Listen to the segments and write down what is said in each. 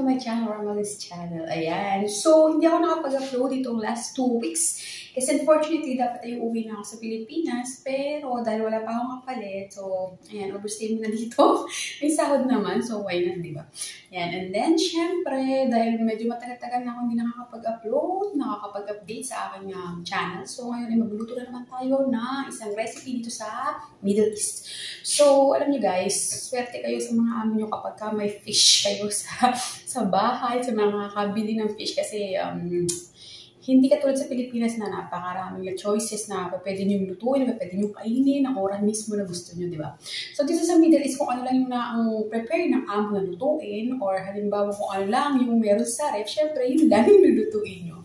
my channel, Ramalis channel. Ayan. So, hindi ako nakapag-upload itong last 2 weeks. Kasi unfortunately, dapat ay uuwi na ako sa Pilipinas. Pero, dahil wala pa akong kapalit, so, ayan, overstay mo na dito. May sahod naman, so why not, di ba? Ayan. And then, syempre, dahil medyo matagal-tagal na akong hindi nakakapag-upload, nakakapag-update sa aking channel. So, ngayon ay magluluto na naman tayo na isang recipe dito sa Middle East. So, alam niyo guys, swerte kayo sa mga amin nyo kapag may fish kayo sa bahay, sa mga kabili ng fish kasi hindi katulad sa Pilipinas na napakaraming choices na pwede nyo lutuin, pwede nyo kainin, ang oras mismo na gusto nyo, di ba? So, dito sa Middle East, kung ano lang yung ang prepare ng amo na lutuin, or halimbawa kung ano lang yung meron sa ref, syempre, yun lang yung lulutuin nyo.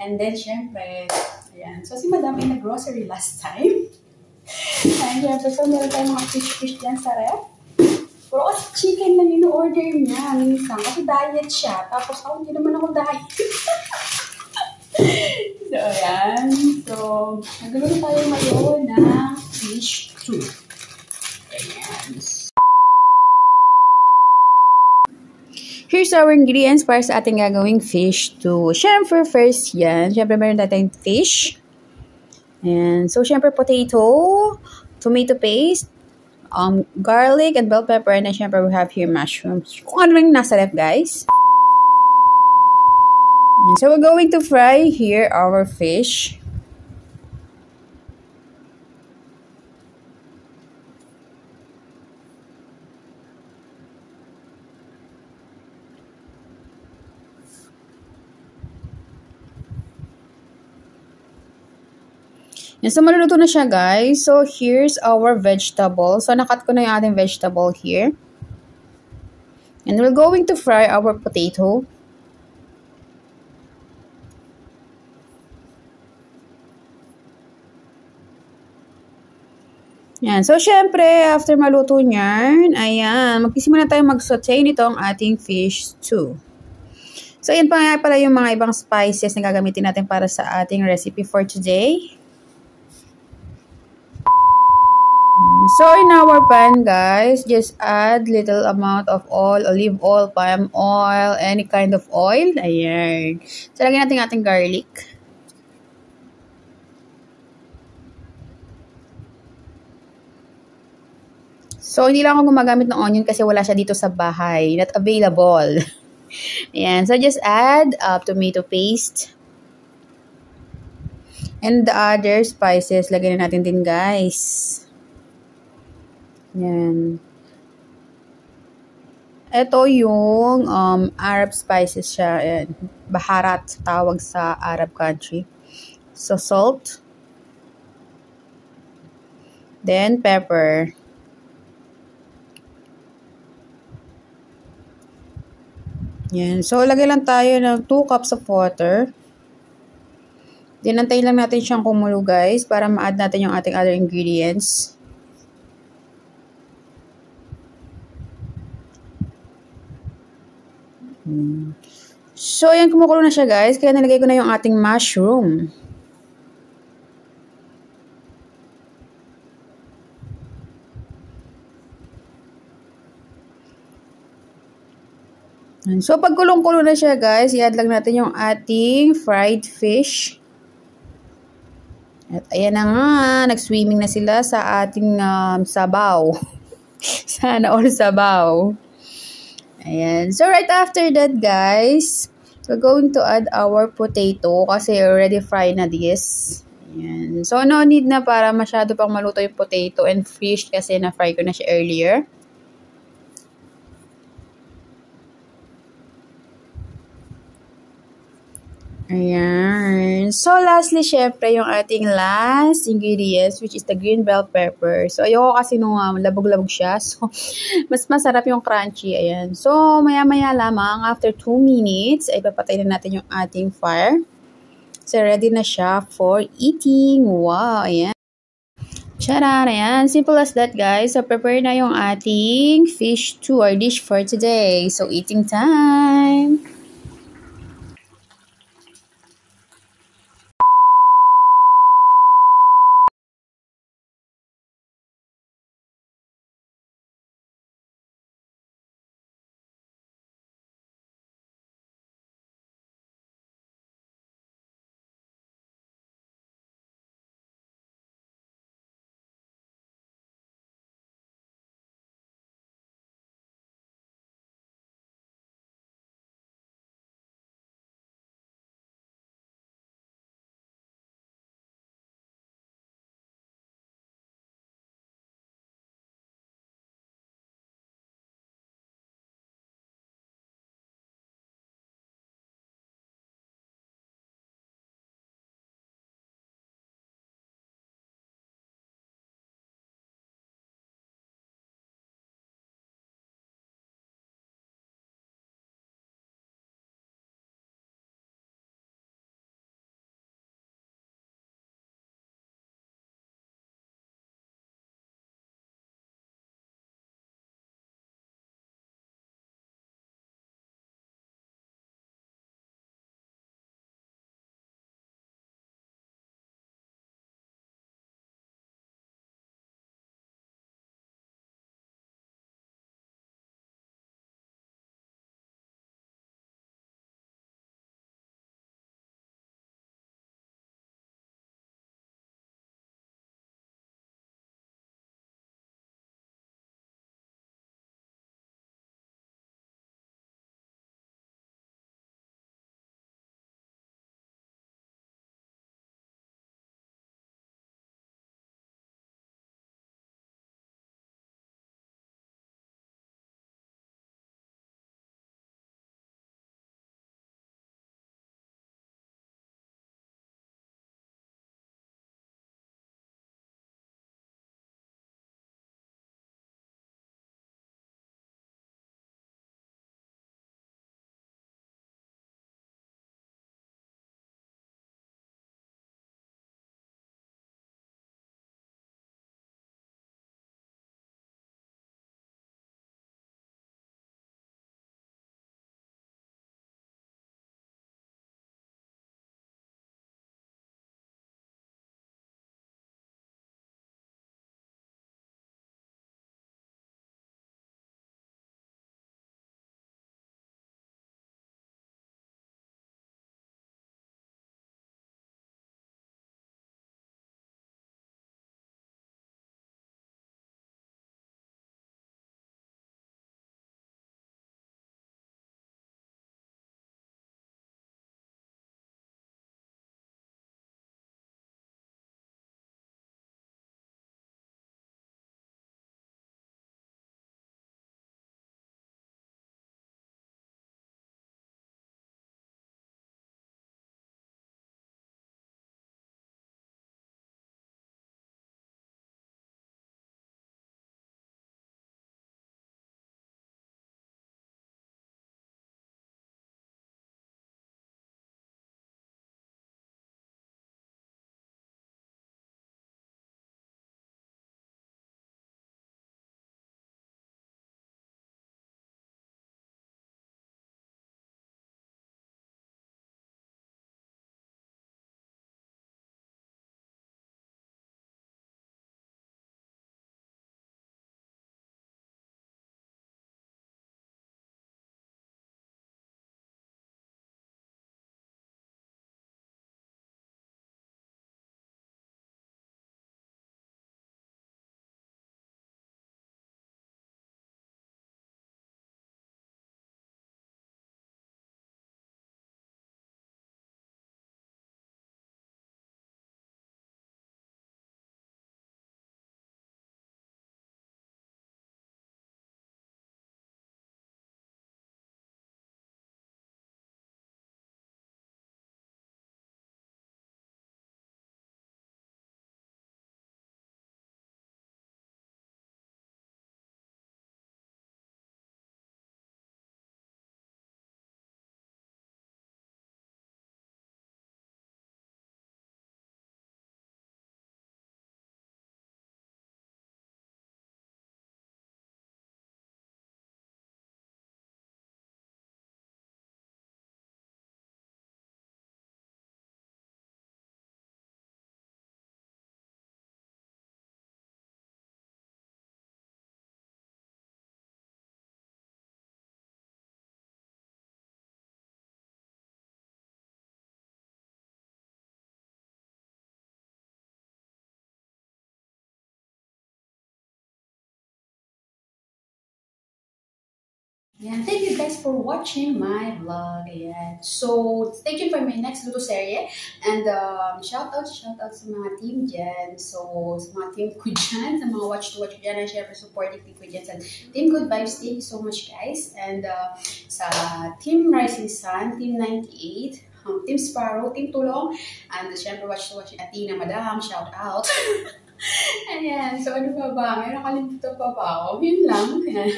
And then, syempre, ayan. So, si Madam ay nag-grocery last time. And syempre, so meron tayong mga fish dyan sa ref. Pero kasi chicken lang yung order niya minsan. Kasi diet siya. Tapos ako, hindi naman ako diet. So, ayan. So, nagluluto tayo ngayon ng fish stew. Ayan. Here's our ingredients para sa ating gagawing fish stew. Siyempre, first yan. Siyempre, meron tayong fish. Ayan. So, siyempre, potato, tomato paste, garlic and bell pepper, and then syempre we have here mushrooms. Kung ano lang nasa left, guys. So we're going to fry here our fish. Yan, so maluluto na siya guys. So here's our vegetable. So nakat ko na yung ating vegetable here. And we're going to fry our potato. Yan. So syempre, after maluto niyan, ayan, magsisimula na tayo mag-saute nito ang ating fish stew. So yan pa nga pala yung mga ibang spices na gagamitin natin para sa ating recipe for today. So, in our pan, guys, just add little amount of oil, olive oil, palm oil, any kind of oil. Ayan. So, lagyan natin ating garlic. So, hindi lang ako gumagamit ng onion kasi wala siya dito sa bahay. Not available. Ayan. So, just add tomato paste. And the other spices, lagyan na natin din, guys. Yan. Ito yung Arab spices siya. Ayan. Baharat tawag sa Arab country. So, salt. Then, pepper. Yan. So, lagay lang tayo ng 2 cups of water. Then, antayin lang natin siyang kumulo, guys, para ma-add natin yung ating other ingredients. So, ayan, kumukulo na siya, guys. Kaya nalagay ko na yung ating mushroom. So, pag kulong-kulo na siya, guys, i-add lang natin yung ating fried fish. At ayan na nga, nag-swimming na sila sa ating sabaw. Sana all sabaw. Ayan. So, right after that, guys, we're going to add our potato kasi already fried na this. Ayan. So, no need na para masyado pang maluto yung potato and fish kasi na-fry ko na siya earlier. Ayan. So, lastly, syempre, yung ating last ingredients, which is the green bell pepper. So, ayoko kasi nung labog-labog siya. So, mas masarap yung crunchy. Ayan. So, maya-maya lamang, after 2 minutes, ay papatay na natin yung ating fire. So, ready na siya for eating. Wow! Ayan. Charan! Ayan. Simple as that, guys. So, prepare na yung ating fish stew or dish for today. So, eating time! Yeah, thank you guys for watching my vlog. Ayan. So, stay tuned for my next luto serye. And shout out sa mga team dyan. So, sa mga team ko dyan, sa mga watch to watch dyan, and syempre supporting team ko dyan. Sa Team Good Vibes, thank you so much guys. And sa Team Rising Sun, Team 98, Team Sparrow, Team Tulong, and syempre watch to watch Athena Madam, shout out. Ayan, so ano pa ba? May nakalimutan pa ba ako? Yun lang. Ayan.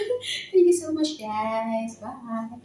Thank you so much guys. Bye!